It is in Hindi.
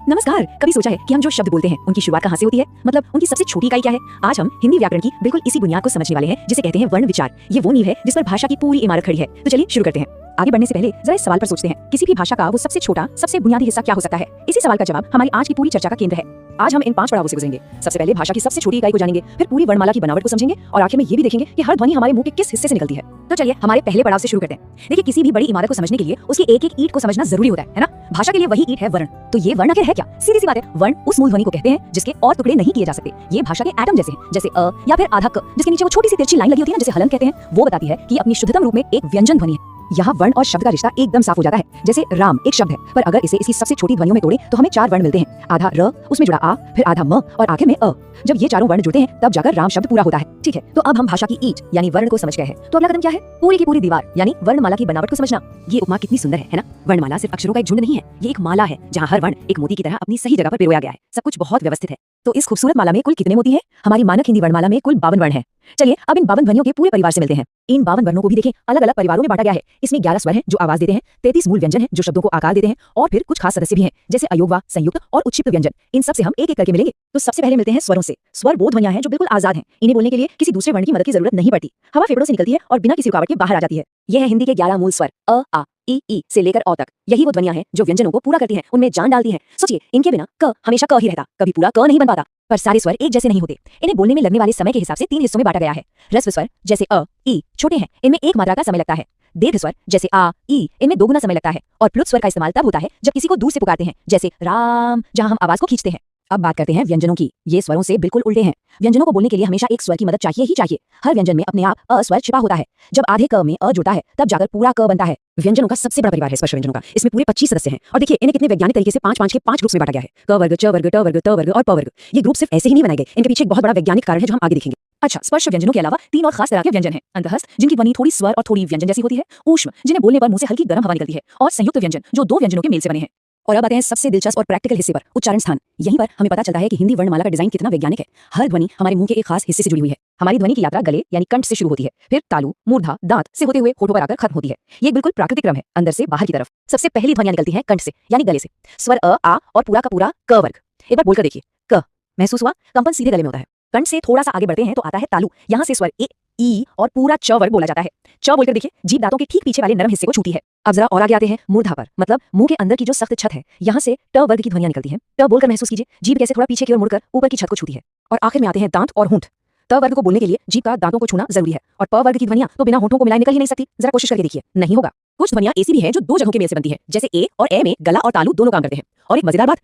नमस्कार। कभी सोचा है कि हम जो शब्द बोलते हैं उनकी शुरुआत कहाँ से होती है, मतलब उनकी सबसे छोटी इकाई क्या है। आज हम हिंदी व्याकरण की बिल्कुल इसी बुनियाद को समझने वाले हैं जिसे कहते हैं वर्ण विचार। ये वो नींव है जिस पर भाषा की पूरी इमारत खड़ी है। तो चलिए शुरू करते हैं। आगे बढ़ने से पहले जरा इस सवाल पर सोचते हैं, किसी भी भाषा का वो सबसे छोटा सबसे बुनियादी हिस्सा क्या हो सकता है। इसी सवाल का जवाब हमारी आज की पूरी चर्चा का केंद्र है। आज हम इन 5 पड़ावों से गुजरेंगे। सबसे पहले भाषा की सबसे छोटी इकाई को जानेंगे, फिर पूरी वर्णमाला की बनावट को समझेंगे और आखिर में ये भी देखेंगे कि हर ध्वनि हमारे मुंह के किस हिस्से से निकलती है। तो चलिए हमारे पहले पड़ाव से शुरू करते हैं। देखिए, किसी भी बड़ी इमारत को समझने के लिए उसकी एक एक ईंट को समझना जरूरी होता है ना। भाषा के लिए वही ईंट है वर्ण। तो ये वर्ण आखिर है क्या? सीधी सी बात है, वर्ण उस मूल ध्वनि को कहते हैं जिसके और टुकड़े नहीं किए जा सकते। ये भाषा के एटम जैसे हैं, जैसे अ या फिर आधा क, जिसके नीचे वो छोटी सी तिरछी लाइन लगी होती है जिसे हलन कहते हैं। वो बताती है कि अपनी शुद्धतम रूप में एक व्यंजन ध्वनि है। यहाँ वर्ण और शब्द का रिश्ता एकदम साफ हो जाता है। जैसे राम एक शब्द है, पर अगर इसे इसकी सबसे छोटी ध्वनियों में तोड़े तो हमें 4 वर्ण मिलते हैं। आधा र, उसमें जुड़ा आ, फिर आधा म और आखिर में अ। जब ये चारों वर्ण जुड़ते हैं तब जाकर राम शब्द पूरा होता है। ठीक है, तो अब हम भाषा की ईंट यानी वर्ण को समझ गए हैं। तो अगला कदम क्या है? पूरी की पूरी दीवार यानी वर्णमाला की बनावट को समझना। ये उपमा कितनी सुंदर है ना। वर्णमाला सिर्फ अक्षरों का एक झुंड नहीं है, ये एक माला है जहाँ हर वर्ण एक मोती की तरह अपनी सही जगह पर पिरोया गया है। सब कुछ बहुत व्यवस्थित है। तो इस खूबसूरत माला में कुल कितने मोती हैं? हमारी मानक हिंदी वर्णमाला में कुल 52 वर्ण हैं। चलिए अब इन 52 ध्वनियों के पूरे परिवार से मिलते हैं। इन 52 वर्णों को भी देखें, अलग अलग परिवारों में बांटा गया है। इसमें 11 स्वर हैं जो आवाज देते हैं, 33 मूल व्यंजन हैं जो शब्दों को आकार देते हैं और फिर कुछ खास सदस्य भी हैं जैसे अयोगवा, संयुक्त और उत्क्षिप्त व्यंजन। इन सब से हम एक एक करके मिलेंगे। तो सबसे पहले मिलते हैं स्वरों से। स्वर वो ध्वनियां हैं जो बिल्कुल आजाद हैं। इन्हें बोलने के लिए किसी दूसरे वर्ण की मदद की जरूरत नहीं पड़ती। हवा फेफड़ों से निकलती है और बिना किसी रुकावट के बाहर आ जाती है। यह है हिंदी के 11 मूल स्वर अ, आ, ई से लेकर औ तक। यही वो ध्वनियां हैं जो व्यंजनों को पूरा करती हैं, उनमें जान डालती हैं। सोचिए, इनके बिना क हमेशा क ही रहता, कभी पूरा क नहीं बन पाता। पर सारे स्वर एक जैसे नहीं होते। इन्हें बोलने में लगने वाले समय के हिसाब से 3 हिस्सों में बांटा गया है। ह्रस्व स्वर जैसे अ, ई छोटे हैं, इनमें 1 मात्रा का समय लगता है। दीर्घ स्वर जैसे आ, ई इनमें 2 गुना समय लगता है। और प्लुत स्वर का इस्तेमाल तब होता है जब किसी को दूर से पुकारते हैं, जैसे राम, जहां हम आवाज को खींचते हैं। अब बात करते हैं व्यंजनों की। ये स्वरों से बिल्कुल उल्टे हैं। व्यंजनों को बोलने के लिए हमेशा एक स्वर की मदद चाहिए ही चाहिए। हर व्यंजन में अपने आप अ स्वर छिपा होता है। जब आधे क में अ जुड़ता है तब जाकर पूरा क बनता है। व्यंजनों का सबसे बड़ा परिवार है स्पर्श व्यंजनों का। इसमें पूरे 25 सदस्य हैं और देखिए इन्हें कितने वैज्ञानिक तरीके से 5-5 के 5 ग्रुप्स में बांटा गया है। क वर्ग, च वर्ग, ट वर्ग, त वर्ग और प वर्ग। ये ग्रुप सिर्फ ऐसे ही नहीं बनाए गए, इनके पीछे एक बहुत बड़ा वैज्ञानिक कारण है जो हम आगे देखेंगे। अच्छा, स्पर्श व्यंजनों के अलावा 3 और खास तरह के व्यंजन हैं। अंतःस्थ जिनकी ध्वनि थोड़ी स्वर और थोड़ी व्यंजन जैसी होती है। ऊष्म जिन्हें बोलने पर मुंह से हल्की गर्म हवा निकलती है। और संयुक्त व्यंजन जो 2 व्यंजनों के मेल से बने हैं। और अब आते हैं सबसे दिलचस्प और प्रैक्टिकल हिस्से पर, उच्चारण स्थान। यहीं पर हमें पता चलता है कि हिंदी वर्णमाला का डिजाइन कितना वैज्ञानिक है। हर ध्वनि हमारे मुंह के एक खास हिस्से से जुड़ी हुई है। हमारी ध्वनि की यात्रा गले यानी कंठ से शुरू होती है, फिर तालु, मूर्धा, दांत से होते हुए होठों पर आकर खत्म होती है। ये बिल्कुल प्राकृतिक क्रम है, अंदर से बाहर की तरफ। सबसे पहली ध्वनियां निकलती हैं कंठ से यानी गले से। स्वर अ, आ और पूरा का पूरा क वर्ग। एक बार बोलकर देखिए, क। महसूस हुआ? कंपन सीधे गले में होता है। कंठ से थोड़ा सा आगे बढ़ते हैं तो आता है तालु। यहाँ से स्वर ए, ई और पूरा च वर्ग बोला जाता है। च बोलकर देखिए, जीभ दांतों के ठीक पीछे वाले नरम हिस्से को छूती है। अब जरा और आगे आते हैं मूर्धा पर, मतलब मुंह के अंदर की जो सख्त छत है। यहाँ से ट वर्ग की ध्वनियां निकलती हैं। ट बोलकर महसूस कीजिए, जीभ कैसे थोड़ा पीछे की ओर मुड़कर ऊपर की छत को छूती है। और आखिर में आते हैं दांत और होंठ। त वर्ग को बोलने के लिए जीभ का दांतों को छूना जरूरी है और प वर्ग की ध्वनियां तो बिना होठों को मिलाए निकल ही नहीं सकती। जरा कोशिश करके देखिए, नहीं होगा। कुछ ध्वनियां ऐसी भी हैं जो 2 जगहों के मेल से बनती है, जैसे ए और ए में गला और तालु दोनों काम करते हैं। और एक मजेदार बात,